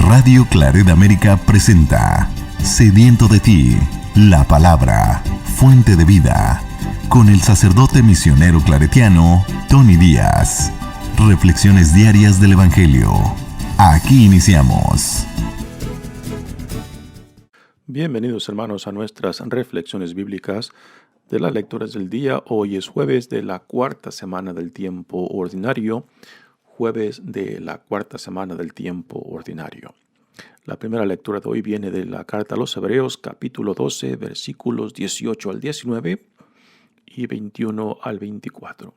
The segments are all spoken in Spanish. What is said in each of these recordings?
Radio Claret América presenta Sediento de ti, la palabra, fuente de vida, con el sacerdote misionero claretiano Tony Díaz. Reflexiones diarias del Evangelio. Aquí iniciamos. Bienvenidos, hermanos, a nuestras reflexiones bíblicas de las lecturas del día. Hoy es jueves de la cuarta semana del tiempo ordinario. La primera lectura de hoy viene de la carta a los Hebreos, capítulo 12, versículos 18 al 19 y 21 al 24.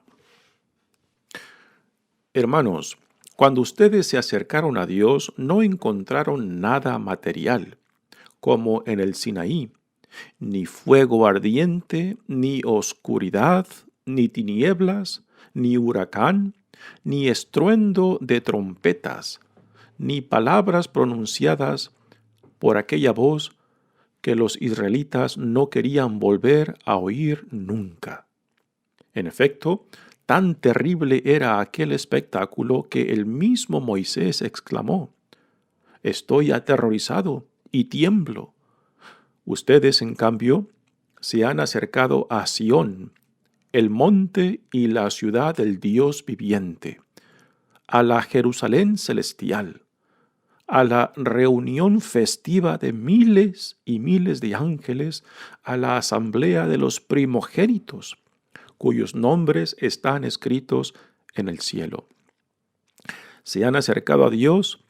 Hermanos, cuando ustedes se acercaron a Dios, no encontraron nada material, como en el Sinaí, ni fuego ardiente, ni oscuridad, ni tinieblas, ni huracán, ni estruendo de trompetas, ni palabras pronunciadas por aquella voz que los israelitas no querían volver a oír nunca. En efecto, tan terrible era aquel espectáculo que el mismo Moisés exclamó: «Estoy aterrorizado y tiemblo». Ustedes, en cambio, se han acercado a Sión, el monte y la ciudad del Dios viviente, a la Jerusalén celestial, a la reunión festiva de miles y miles de ángeles, a la asamblea de los primogénitos, cuyos nombres están escritos en el cielo. Se han acercado a Dios,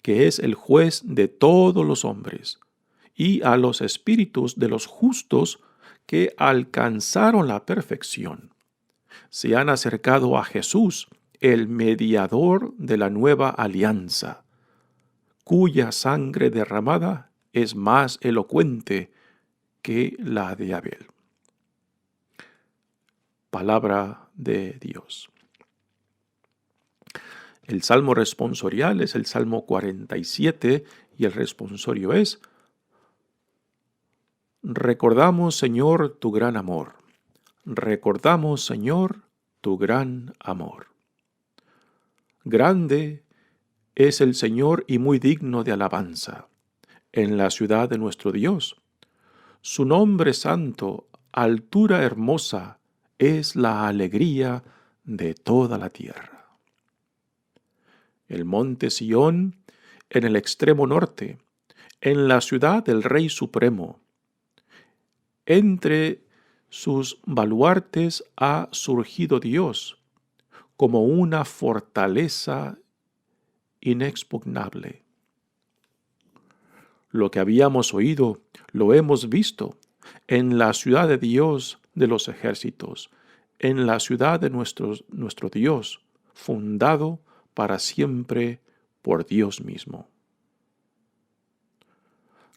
que es el juez de todos los hombres, y a los espíritus de los justos que alcanzaron la perfección. Se han acercado a Jesús, el mediador de la nueva alianza, cuya sangre derramada es más elocuente que la de Abel. Palabra de Dios. El salmo responsorial es el Salmo 47 y el responsorio es: recordamos, Señor, tu gran amor. Recordamos, Señor, tu gran amor. Grande es el Señor y muy digno de alabanza en la ciudad de nuestro Dios. Su nombre santo, altura hermosa, es la alegría de toda la tierra. El monte Sión en el extremo norte, en la ciudad del Rey Supremo. Entre sus baluartes ha surgido Dios como una fortaleza inexpugnable. Lo que habíamos oído lo hemos visto en la ciudad de Dios de los ejércitos, en la ciudad de nuestro Dios, fundado para siempre por Dios mismo.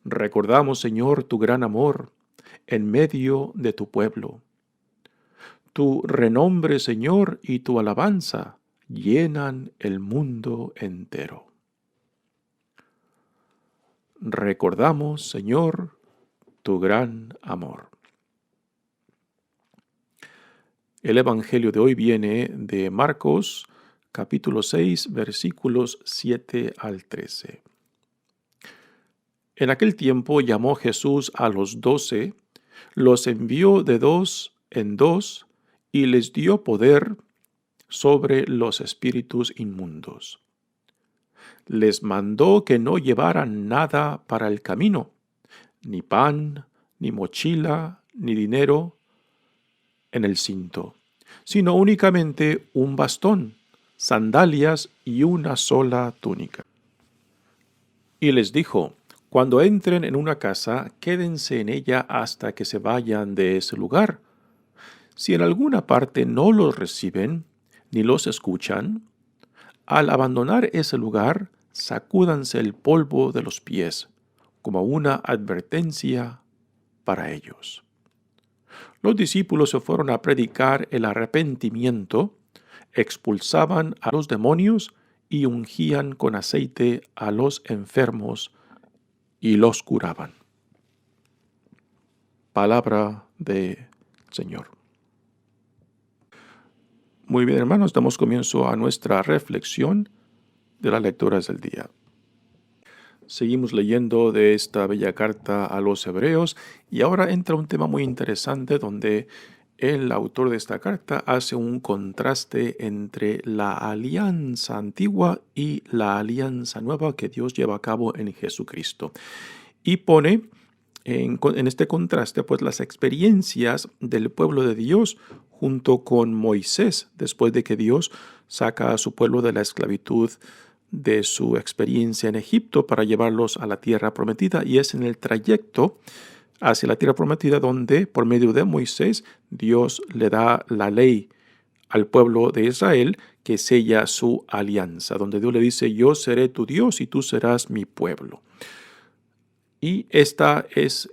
Recordamos, Señor, tu gran amor en medio de tu pueblo. Tu renombre, Señor, y tu alabanza llenan el mundo entero. Recordamos, Señor, tu gran amor. El Evangelio de hoy viene de Marcos, capítulo 6, versículos 7 al 13. En aquel tiempo llamó Jesús a los 12, los envió de 2 en 2 y les dio poder sobre los espíritus inmundos. Les mandó que no llevaran nada para el camino, ni pan, ni mochila, ni dinero en el cinto, sino únicamente un bastón, sandalias y una sola túnica. Y les dijo: cuando entren en una casa, quédense en ella hasta que se vayan de ese lugar. Si en alguna parte no los reciben, ni los escuchan, al abandonar ese lugar, sacúdanse el polvo de los pies, como una advertencia para ellos. Los discípulos se fueron a predicar el arrepentimiento, expulsaban a los demonios y ungían con aceite a los enfermos y los curaban. Palabra del Señor. Muy bien, hermanos, damos comienzo a nuestra reflexión de las lecturas del día. Seguimos leyendo de esta bella carta a los hebreos y ahora entra un tema muy interesante donde el autor de esta carta hace un contraste entre la alianza antigua y la alianza nueva que Dios lleva a cabo en Jesucristo. Y pone en este contraste pues las experiencias del pueblo de Dios junto con Moisés después de que Dios saca a su pueblo de la esclavitud de su experiencia en Egipto para llevarlos a la tierra prometida, y es en el trayecto hacia la tierra prometida donde por medio de Moisés Dios le da la ley al pueblo de Israel que sella su alianza, donde Dios le dice: yo seré tu Dios y tú serás mi pueblo. Y esta es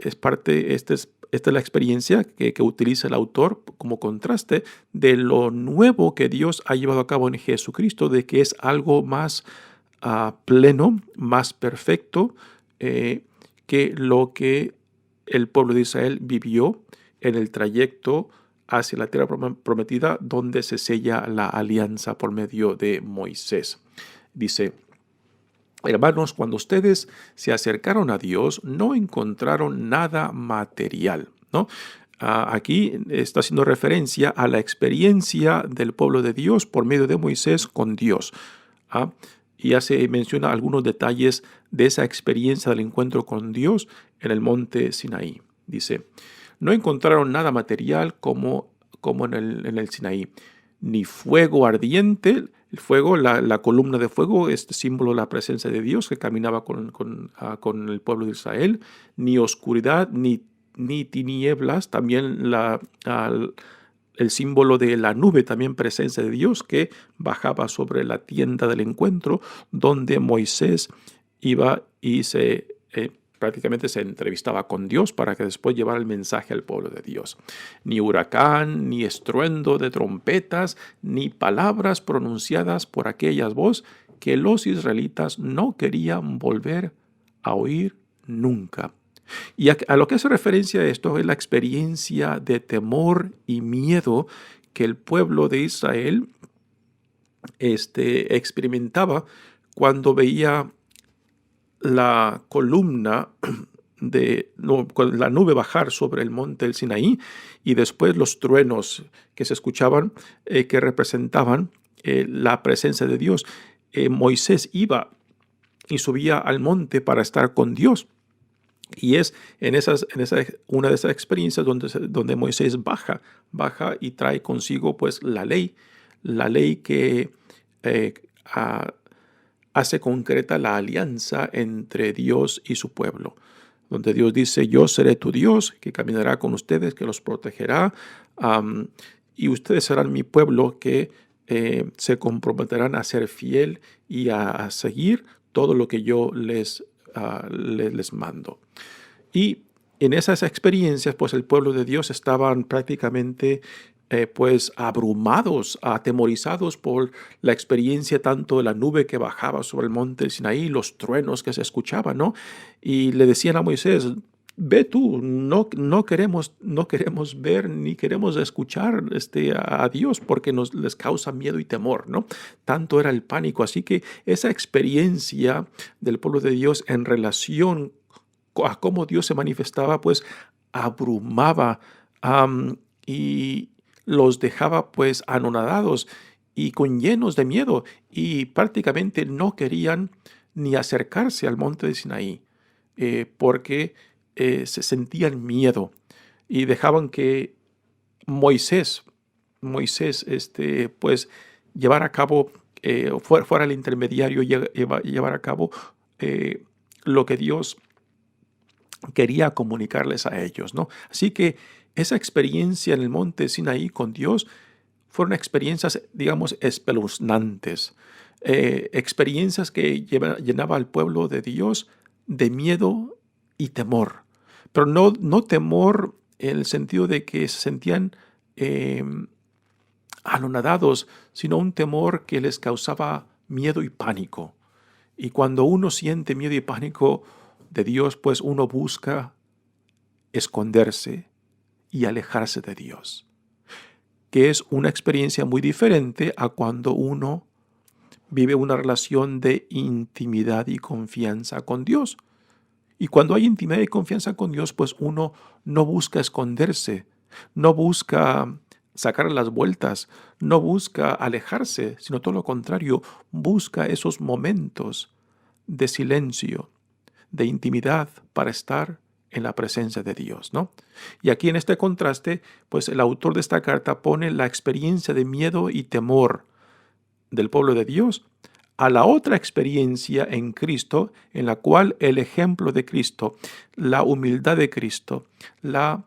la experiencia que utiliza el autor como contraste de lo nuevo que Dios ha llevado a cabo en Jesucristo, de que es algo más pleno, más perfecto que lo que el pueblo de Israel vivió en el trayecto hacia la tierra prometida, donde se sella la alianza por medio de Moisés. Dice: hermanos, cuando ustedes se acercaron a Dios, no encontraron nada material, ¿no? Aquí está haciendo referencia a la experiencia del pueblo de Dios por medio de Moisés con Dios. Y menciona algunos detalles de esa experiencia del encuentro con Dios en el monte Sinaí. Dice: no encontraron nada material como en el Sinaí, ni fuego ardiente. El fuego, la columna de fuego, es símbolo de la presencia de Dios que caminaba con el pueblo de Israel, ni oscuridad, ni tinieblas, también el símbolo de la nube, también presencia de Dios que bajaba sobre la tienda del encuentro, donde Moisés iba y prácticamente se entrevistaba con Dios para que después llevara el mensaje al pueblo de Dios. Ni huracán, ni estruendo de trompetas, ni palabras pronunciadas por aquellas voces que los israelitas no querían volver a oír nunca. Y a lo que hace referencia a esto es la experiencia de temor y miedo que el pueblo de Israel experimentaba cuando veía la columna la nube bajar sobre el monte del Sinaí, y después los truenos que se escuchaban que representaban la presencia de Dios. Moisés iba y subía al monte para estar con Dios. Y es una de esas experiencias donde Moisés baja y trae consigo pues la ley que hace concreta la alianza entre Dios y su pueblo, donde Dios dice: yo seré tu Dios, que caminará con ustedes, que los protegerá, y ustedes serán mi pueblo, que se comprometerán a ser fiel y a seguir todo lo que yo les mando. Y en esas experiencias, pues el pueblo de Dios estaban prácticamente pues abrumados, atemorizados por la experiencia tanto de la nube que bajaba sobre el monte del Sinaí, los truenos que se escuchaban, ¿no? Y le decían a Moisés: ve tú, no queremos ver ni queremos escuchar a Dios, porque les causa miedo y temor, ¿no? Tanto era el pánico. Así que esa experiencia del pueblo de Dios en relación a cómo Dios se manifestaba, pues abrumaba y los dejaba pues anonadados y llenos de miedo, y prácticamente no querían ni acercarse al monte de Sinaí porque se sentían miedo, y dejaban que Moisés pues llevar a cabo, fuera el intermediario, llevar a cabo lo que Dios quería comunicarles a ellos, ¿no? Así que esa experiencia en el monte Sinaí con Dios fueron experiencias, digamos, espeluznantes, experiencias que llenaba al pueblo de Dios de miedo y temor, pero no temor en el sentido de que se sentían anonadados, sino un temor que les causaba miedo y pánico. Y cuando uno siente miedo y pánico de Dios, pues uno busca esconderse y alejarse de Dios, que es una experiencia muy diferente a cuando uno vive una relación de intimidad y confianza con Dios. Y cuando hay intimidad y confianza con Dios, pues uno no busca esconderse, no busca sacar las vueltas, no busca alejarse, sino todo lo contrario, busca esos momentos de silencio, de intimidad para estar en la presencia de Dios, ¿no? Y aquí en este contraste, pues el autor de esta carta pone la experiencia de miedo y temor del pueblo de Dios a la otra experiencia en Cristo, en la cual el ejemplo de Cristo, la humildad de Cristo, la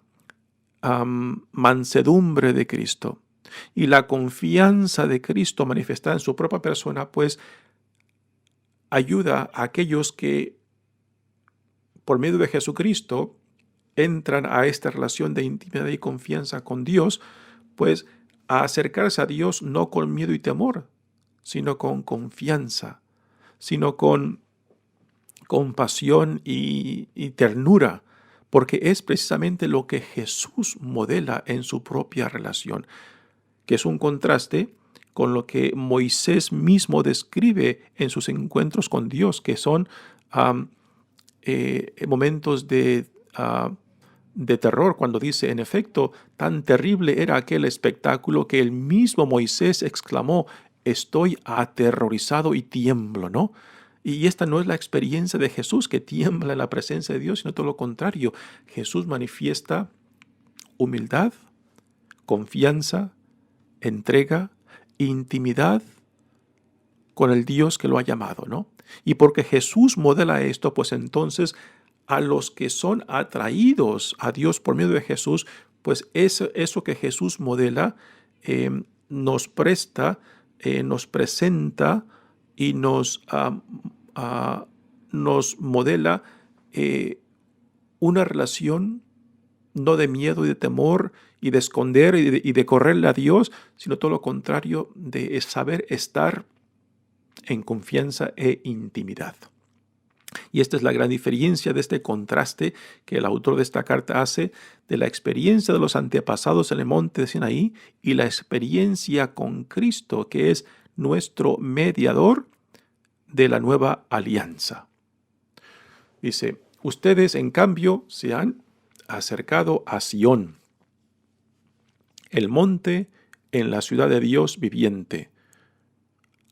mansedumbre de Cristo y la confianza de Cristo manifestada en su propia persona, pues ayuda a aquellos que por medio de Jesucristo entran a esta relación de intimidad y confianza con Dios, pues a acercarse a Dios no con miedo y temor, sino con confianza, sino con compasión y ternura, porque es precisamente lo que Jesús modela en su propia relación, que es un contraste con lo que Moisés mismo describe en sus encuentros con Dios, que son momentos de terror, cuando dice, en efecto, tan terrible era aquel espectáculo que el mismo Moisés exclamó, estoy aterrorizado y tiemblo, ¿no? Y esta no es la experiencia de Jesús, que tiembla en la presencia de Dios, sino todo lo contrario. Jesús manifiesta humildad, confianza, entrega, intimidad con el Dios que lo ha llamado, ¿no? Y porque Jesús modela esto, pues entonces a los que son atraídos a Dios por medio de Jesús, pues eso que Jesús modela nos presta, nos presenta y nos modela una relación no de miedo y de temor y de esconder y de correrle a Dios, sino todo lo contrario, de saber estar en confianza e intimidad. Y esta es la gran diferencia de este contraste que el autor de esta carta hace de la experiencia de los antepasados en el monte de Sinaí y la experiencia con Cristo, que es nuestro mediador de la nueva alianza. Dice, ustedes en cambio se han acercado a Sión, el monte en la ciudad de Dios viviente,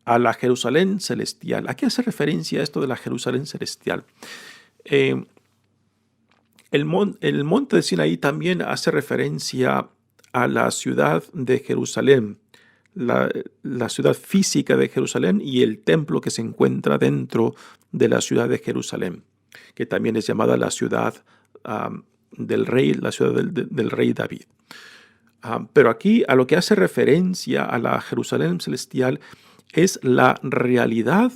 a la Jerusalén celestial. ¿A qué hace referencia esto de la Jerusalén celestial? El monte de Sinaí también hace referencia a la ciudad de Jerusalén, la ciudad física de Jerusalén y el templo que se encuentra dentro de la ciudad de Jerusalén, que también es llamada la ciudad del rey, la ciudad del rey David. Pero aquí a lo que hace referencia a la Jerusalén celestial es la realidad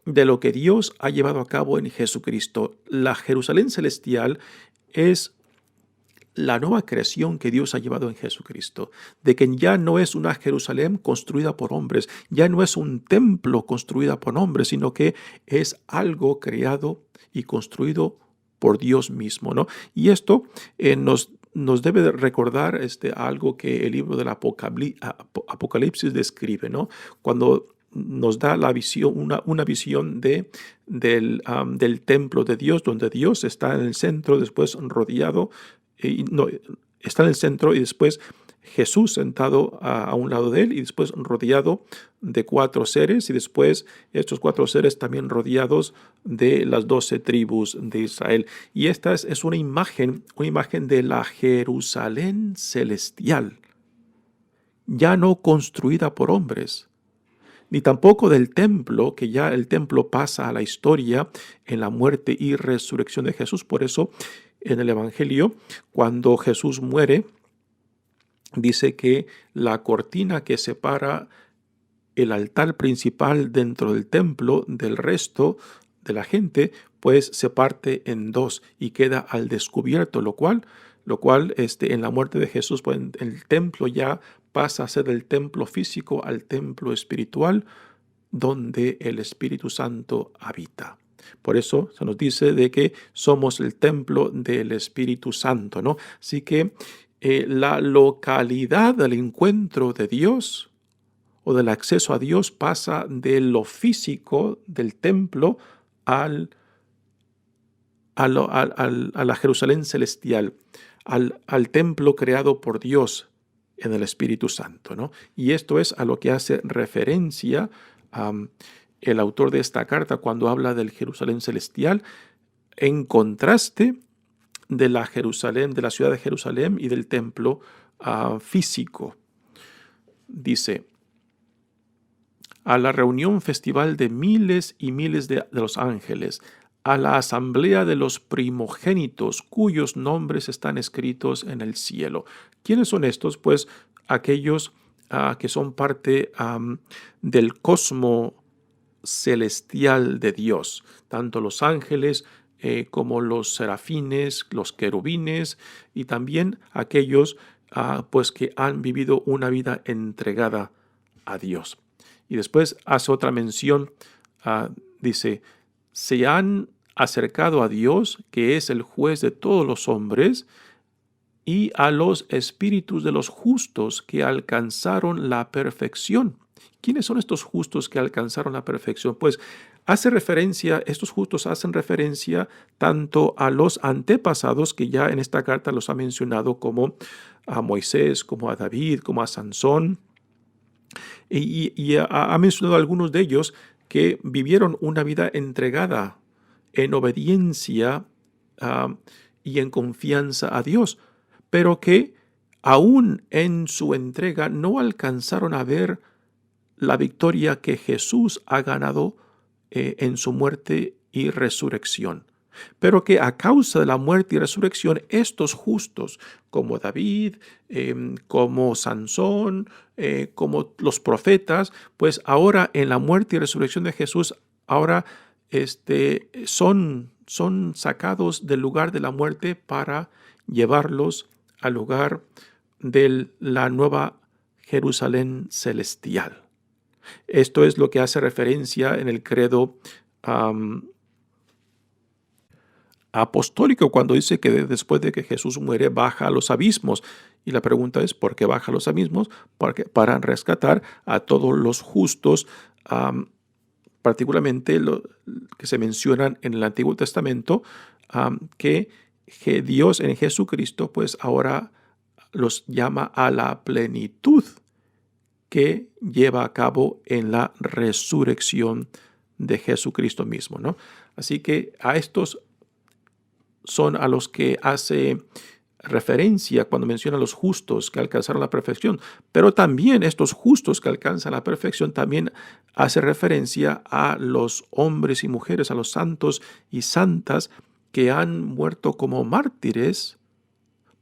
de lo que Dios ha llevado a cabo en Jesucristo. La Jerusalén celestial es la nueva creación que Dios ha llevado en Jesucristo, de que ya no es una Jerusalén construida por hombres, ya no es un templo construido por hombres, sino que es algo creado y construido por Dios mismo, ¿no? Y esto nos debe de recordar algo que el libro del Apocalipsis describe, ¿no? Cuando nos da la visión, una visión del templo de Dios, donde Dios está en el centro, después rodeado, está en el centro y después Jesús sentado a un lado de él y después rodeado de 4 seres y después estos 4 seres también rodeados de las 12 tribus de Israel. Y esta es una imagen de la Jerusalén celestial, ya no construida por hombres, ni tampoco del templo, que ya el templo pasa a la historia en la muerte y resurrección de Jesús. Por eso en el Evangelio, cuando Jesús muere, dice que la cortina que separa el altar principal dentro del templo del resto de la gente, pues se parte en 2 y queda al descubierto, lo cual en la muerte de Jesús, pues el templo ya pasa a ser del templo físico al templo espiritual, donde el Espíritu Santo habita. Por eso se nos dice de que somos el templo del Espíritu Santo, ¿no? Así que la localidad del encuentro de Dios o del acceso a Dios pasa de lo físico del templo a la Jerusalén celestial, al templo creado por Dios en el Espíritu Santo, ¿no? Y esto es a lo que hace referencia el autor de esta carta cuando habla del Jerusalén celestial, en contraste de la Jerusalén, de la ciudad de Jerusalén y del templo físico. Dice: a la reunión festival de miles y miles de los ángeles, a la asamblea de los primogénitos cuyos nombres están escritos en el cielo. ¿Quiénes son estos? Pues aquellos que son parte del cosmo celestial de Dios, tanto los ángeles como los serafines, los querubines, y también aquellos pues que han vivido una vida entregada a Dios. Y después hace otra mención, dice: se han acercado a Dios, que es el juez de todos los hombres, y a los espíritus de los justos que alcanzaron la perfección. ¿Quiénes son estos justos que alcanzaron la perfección? Pues estos justos hacen referencia tanto a los antepasados, que ya en esta carta los ha mencionado, como a Moisés, como a David, como a Sansón, y ha mencionado a algunos de ellos que vivieron una vida entregada en obediencia y en confianza a Dios, pero que aún en su entrega no alcanzaron a ver la victoria que Jesús ha ganado en su muerte y resurrección. Pero que a causa de la muerte y resurrección, estos justos, como David, como Sansón, como los profetas, pues ahora en la muerte y resurrección de Jesús, ahora son sacados del lugar de la muerte para llevarlos al lugar de la nueva Jerusalén celestial. Esto es lo que hace referencia en el credo apostólico, cuando dice que después de que Jesús muere baja a los abismos. Y la pregunta es: ¿por qué baja a los abismos? Para rescatar a todos los justos, particularmente que se mencionan en el Antiguo Testamento, que Dios en Jesucristo pues ahora los llama a la plenitud que lleva a cabo en la resurrección de Jesucristo mismo, ¿no? Así que a estos son a los que hace referencia cuando menciona a los justos que alcanzaron la perfección, pero también estos justos que alcanzan la perfección también hace referencia a los hombres y mujeres, a los santos y santas que han muerto como mártires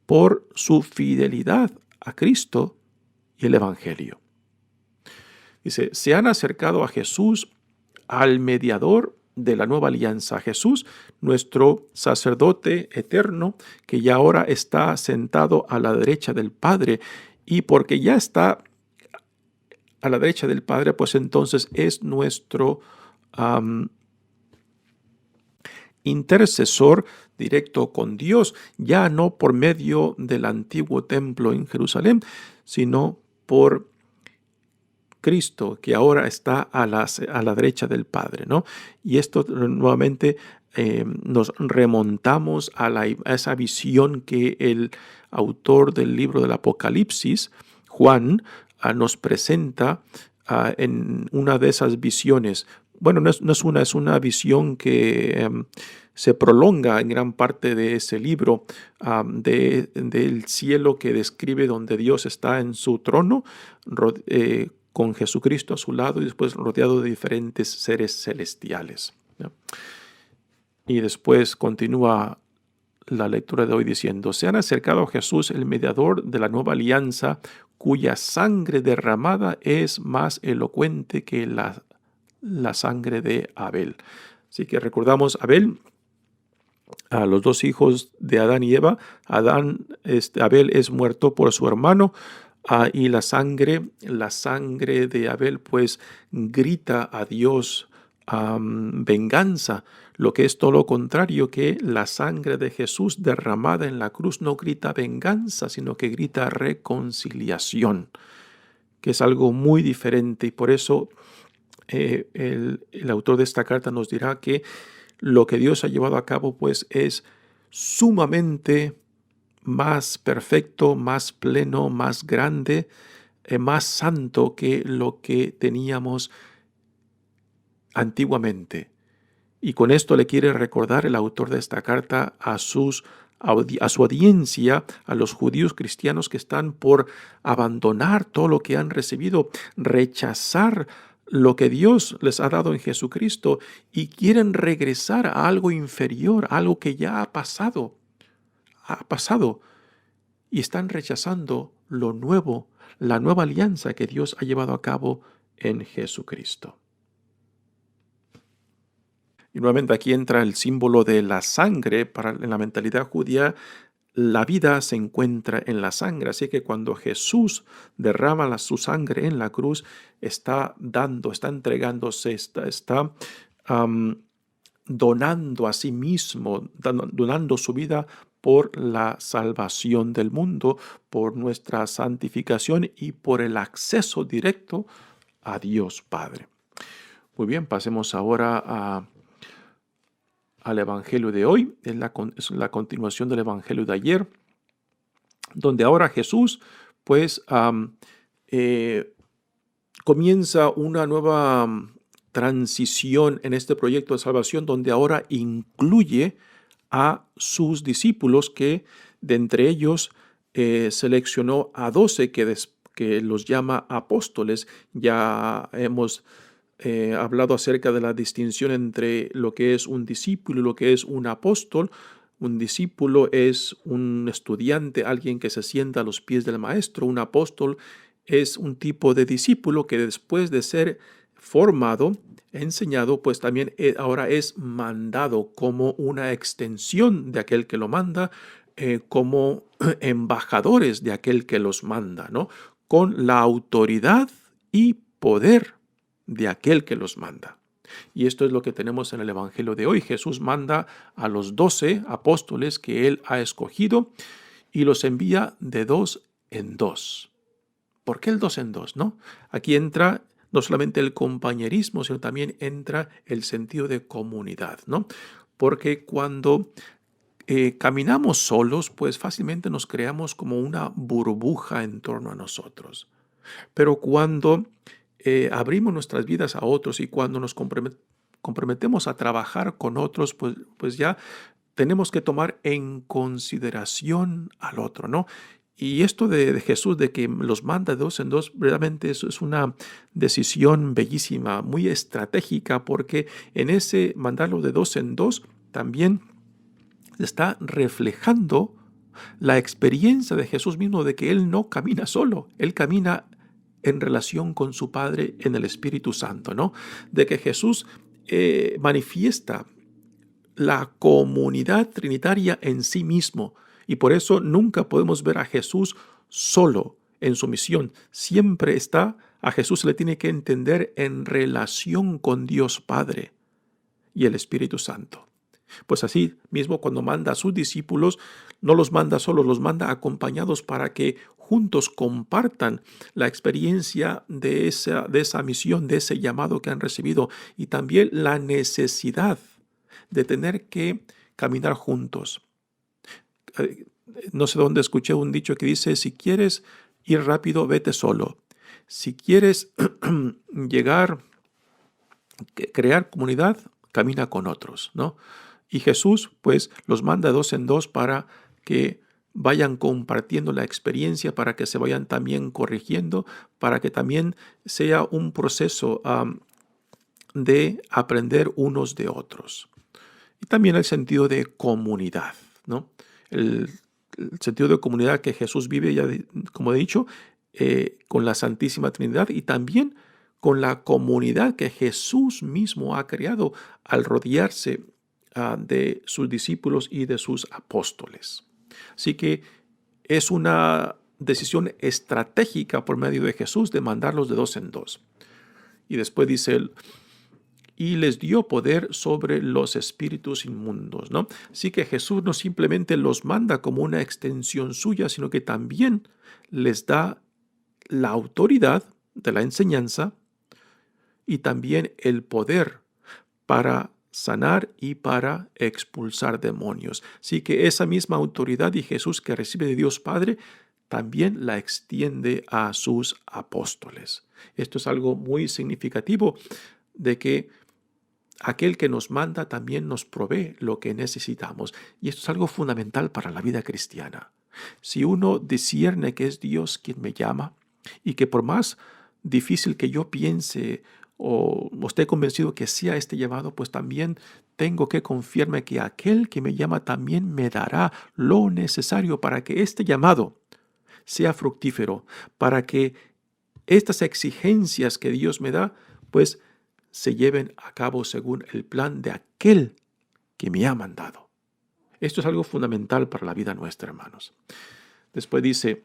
por su fidelidad a Cristo y el Evangelio. Dice: se han acercado a Jesús, al mediador de la nueva alianza, a Jesús, nuestro sacerdote eterno, que ya ahora está sentado a la derecha del Padre, y porque ya está a la derecha del Padre, pues entonces es nuestro intercesor directo con Dios, ya no por medio del antiguo templo en Jerusalén, sino por Cristo, que ahora está a la derecha del Padre, ¿no? Y esto nuevamente nos remontamos a esa visión que el autor del libro del Apocalipsis, Juan, nos presenta en una de esas visiones. Bueno, es una visión que se prolonga en gran parte de ese libro, del cielo que describe donde Dios está en su trono, con Jesucristo a su lado y después rodeado de diferentes seres celestiales, ¿no? Y después continúa la lectura de hoy diciendo: se han acercado a Jesús, el mediador de la nueva alianza, cuya sangre derramada es más elocuente que la sangre de Abel. Así que recordamos Abel, a los dos hijos de Adán y Eva. Abel es muerto por su hermano, y la sangre de Abel pues grita a Dios venganza, lo que es todo lo contrario, que la sangre de Jesús derramada en la cruz no grita venganza, sino que grita reconciliación. que es algo muy diferente, y por eso el autor de esta carta nos dirá que lo que Dios ha llevado a cabo pues es sumamente más perfecto, más pleno, más grande, más santo que lo que teníamos antiguamente. Y con esto le quiere recordar el autor de esta carta a su audiencia, a los judíos cristianos que están por abandonar todo lo que han recibido, rechazar lo que Dios les ha dado en Jesucristo y quieren regresar a algo inferior, algo que ya ha pasado, y están rechazando lo nuevo, la nueva alianza que Dios ha llevado a cabo en Jesucristo. Y nuevamente aquí entra el símbolo de la sangre. En la mentalidad judía, la vida se encuentra en la sangre. Así que cuando Jesús derrama su sangre en la cruz, está entregándose, está donando a sí mismo, donando su vida por la salvación del mundo, por nuestra santificación y por el acceso directo a Dios Padre. Muy bien, pasemos ahora al Evangelio de hoy. Es la continuación del Evangelio de ayer, donde ahora Jesús pues comienza una nueva transición en este proyecto de salvación, donde ahora incluye a sus discípulos, que de entre ellos seleccionó a 12 que los llama apóstoles. Ya hemos hablado acerca de la distinción entre lo que es un discípulo y lo que es un apóstol. Un discípulo es un estudiante, alguien que se sienta a los pies del maestro. Un apóstol es un tipo de discípulo que después de ser formado, enseñado, pues también ahora es mandado como una extensión de aquel que lo manda, como embajadores de aquel que los manda, ¿no? Con la autoridad y poder de aquel que los manda. Y esto es lo que tenemos en el Evangelio de hoy. Jesús manda a los 12 apóstoles que él ha escogido y los envía de 2 en 2. ¿Por qué el 2 en 2, no? Aquí entra no solamente el compañerismo, sino también entra el sentido de comunidad, ¿no? Porque cuando caminamos solos, pues fácilmente nos creamos como una burbuja en torno a nosotros. Pero cuando abrimos nuestras vidas a otros y cuando nos comprometemos a trabajar con otros, pues ya tenemos que tomar en consideración al otro, ¿no? Y esto de Jesús, de que los manda de 2 en 2, realmente eso es una decisión bellísima, muy estratégica, porque en ese mandarlo de 2 en 2 también está reflejando la experiencia de Jesús mismo, de que Él no camina solo, Él camina en relación con su Padre en el Espíritu Santo, ¿no? De que Jesús manifiesta la comunidad trinitaria en sí mismo, y por eso nunca podemos ver a Jesús solo en su misión. Siempre a Jesús se le tiene que entender en relación con Dios Padre y el Espíritu Santo. Pues así mismo, cuando manda a sus discípulos, no los manda solos, los manda acompañados para que juntos compartan la experiencia de esa misión, de ese llamado que han recibido, y también la necesidad de tener que caminar juntos. No sé dónde escuché un dicho que dice: si quieres ir rápido, vete solo. Si quieres crear comunidad, camina con otros, ¿no? Y Jesús, pues, los manda de 2 en 2 para que vayan compartiendo la experiencia, para que se vayan también corrigiendo, para que también sea un proceso de aprender unos de otros. Y también el sentido de comunidad, ¿no? El sentido de comunidad que Jesús vive, ya como he dicho, con la Santísima Trinidad, y también con la comunidad que Jesús mismo ha creado al rodearse de sus discípulos y de sus apóstoles. Así que es una decisión estratégica por medio de Jesús de mandarlos de 2 en 2. Y después dice él: y les dio poder sobre los espíritus inmundos, ¿no? Así que Jesús no simplemente los manda como una extensión suya, sino que también les da la autoridad de la enseñanza y también el poder para sanar y para expulsar demonios. Así que esa misma autoridad y Jesús que recibe de Dios Padre también la extiende a sus apóstoles. Esto es algo muy significativo de que aquel que nos manda también nos provee lo que necesitamos. Y esto es algo fundamental para la vida cristiana. Si uno discierne que es Dios quien me llama y que por más difícil que yo piense o esté convencido que sea este llamado, pues también tengo que confiarme que aquel que me llama también me dará lo necesario para que este llamado sea fructífero, para que estas exigencias que Dios me da, pues se lleven a cabo según el plan de aquel que me ha mandado. Esto es algo fundamental para la vida nuestra, hermanos. Después dice,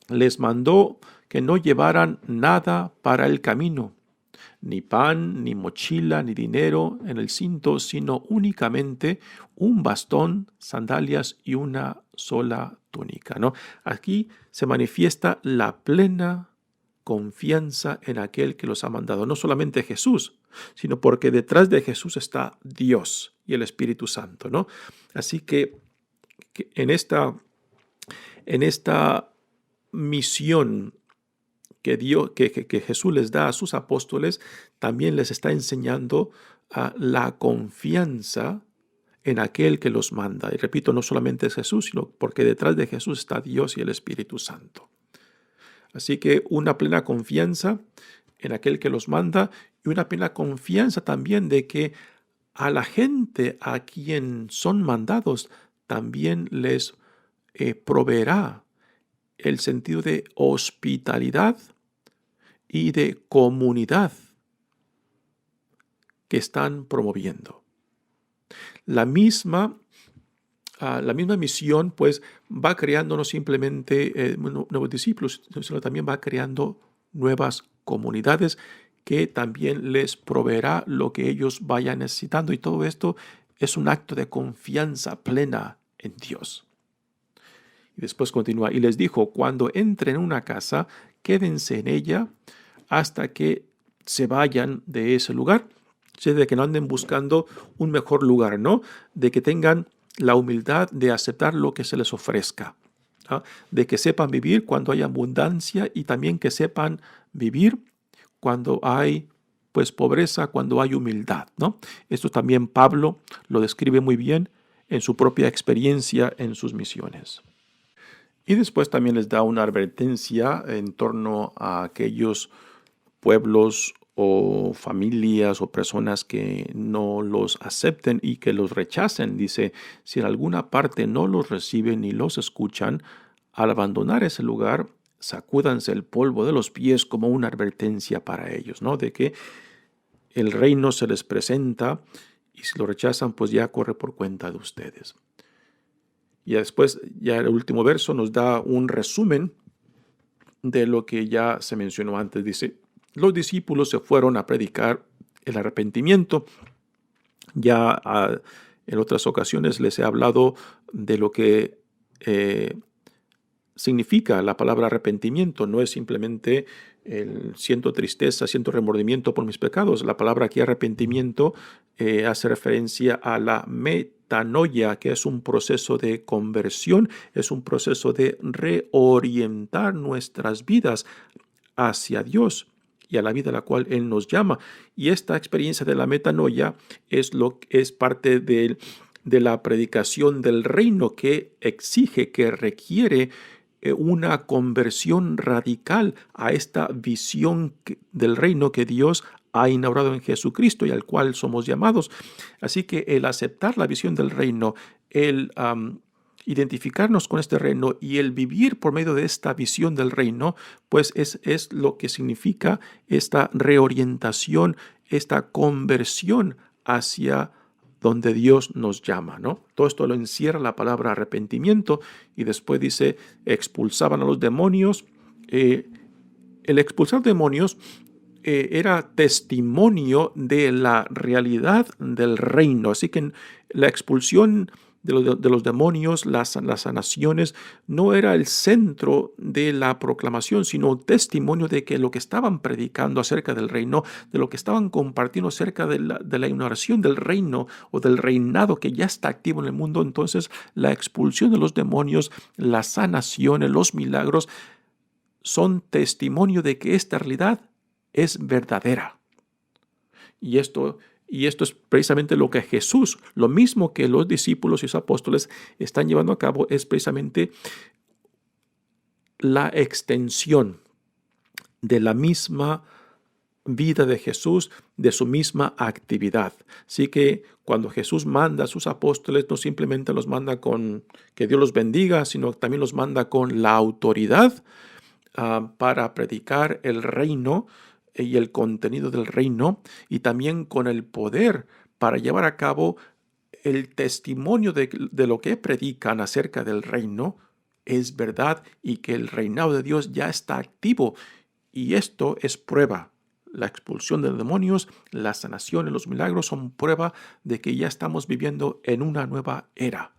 les mandó que no llevaran nada para el camino, ni pan, ni mochila, ni dinero en el cinto, sino únicamente un bastón, sandalias y una sola túnica, ¿no? Aquí se manifiesta la plena confianza en aquel que los ha mandado. No solamente Jesús, sino porque detrás de Jesús está Dios y el Espíritu Santo, ¿no? Así que en esta misión que Jesús les da a sus apóstoles, también les está enseñando la confianza en aquel que los manda. Y repito, no solamente es Jesús, sino porque detrás de Jesús está Dios y el Espíritu Santo. Así que una plena confianza en aquel que los manda y una plena confianza también de que a la gente a quien son mandados también les proveerá el sentido de hospitalidad y de comunidad que están promoviendo. La misma misión pues va creando no simplemente nuevos discípulos, sino también va creando nuevas comunidades que también les proveerá lo que ellos vayan necesitando. Y todo esto es un acto de confianza plena en Dios. Y después continúa, y les dijo, cuando entren en una casa, quédense en ella hasta que se vayan de ese lugar. O sea, de que no anden buscando un mejor lugar, ¿no? De que tengan la humildad de aceptar lo que se les ofrezca, ¿no? De que sepan vivir cuando hay abundancia y también que sepan vivir cuando hay pues pobreza, cuando hay humildad, ¿no? Esto también Pablo lo describe muy bien en su propia experiencia en sus misiones. Y después también les da una advertencia en torno a aquellos pueblos o familias o personas que no los acepten y que los rechacen. Dice, si en alguna parte no los reciben ni los escuchan, al abandonar ese lugar, sacúdanse el polvo de los pies como una advertencia para ellos, ¿no? De que el reino se les presenta y si lo rechazan, pues ya corre por cuenta de ustedes. Y después, ya el último verso nos da un resumen de lo que ya se mencionó antes. Dice, los discípulos se fueron a predicar el arrepentimiento. Ya en otras ocasiones les he hablado de lo que significa la palabra arrepentimiento. No es simplemente siento tristeza, siento remordimiento por mis pecados. La palabra aquí arrepentimiento hace referencia a la metanoia, que es un proceso de conversión, es un proceso de reorientar nuestras vidas hacia Dios y a la vida a la cual Él nos llama. Y esta experiencia de la metanoia es parte de la predicación del reino, que exige, que requiere una conversión radical a esta visión del reino que Dios ha inaugurado en Jesucristo y al cual somos llamados. Así que el aceptar la visión del reino, el identificarnos con este reino y el vivir por medio de esta visión del reino, pues es lo que significa esta reorientación, esta conversión hacia donde Dios nos llama, ¿no? Todo esto lo encierra la palabra arrepentimiento y después dice, expulsaban a los demonios. El expulsar demonios era testimonio de la realidad del reino. Así que la expulsión de los demonios, las sanaciones, no era el centro de la proclamación, sino testimonio de que lo que estaban predicando acerca del reino, de lo que estaban compartiendo acerca de la inauguración del reino o del reinado que ya está activo en el mundo. Entonces, la expulsión de los demonios, las sanaciones, los milagros, son testimonio de que esta realidad es verdadera. Y esto es precisamente lo que Jesús, lo mismo que los discípulos y los apóstoles están llevando a cabo, es precisamente la extensión de la misma vida de Jesús, de su misma actividad. Así que cuando Jesús manda a sus apóstoles, no simplemente los manda con que Dios los bendiga, sino también los manda con la autoridad para predicar el reino y el contenido del reino, y también con el poder para llevar a cabo el testimonio de lo que predican acerca del reino es verdad y que el reinado de Dios ya está activo. Y esto es prueba. La expulsión de los demonios, la sanación y los milagros son prueba de que ya estamos viviendo en una nueva era,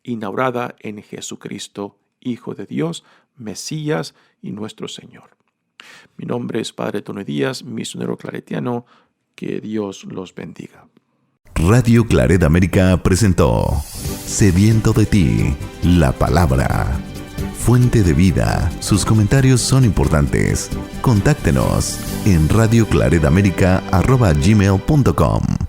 inaugurada en Jesucristo, Hijo de Dios, Mesías y nuestro Señor. Mi nombre es Padre Tony Díaz, misionero claretiano. Que Dios los bendiga. Radio Claret América presentó Sediento de ti, la palabra. Fuente de vida. Sus comentarios son importantes. Contáctenos en radioclaretamerica@gmail.com.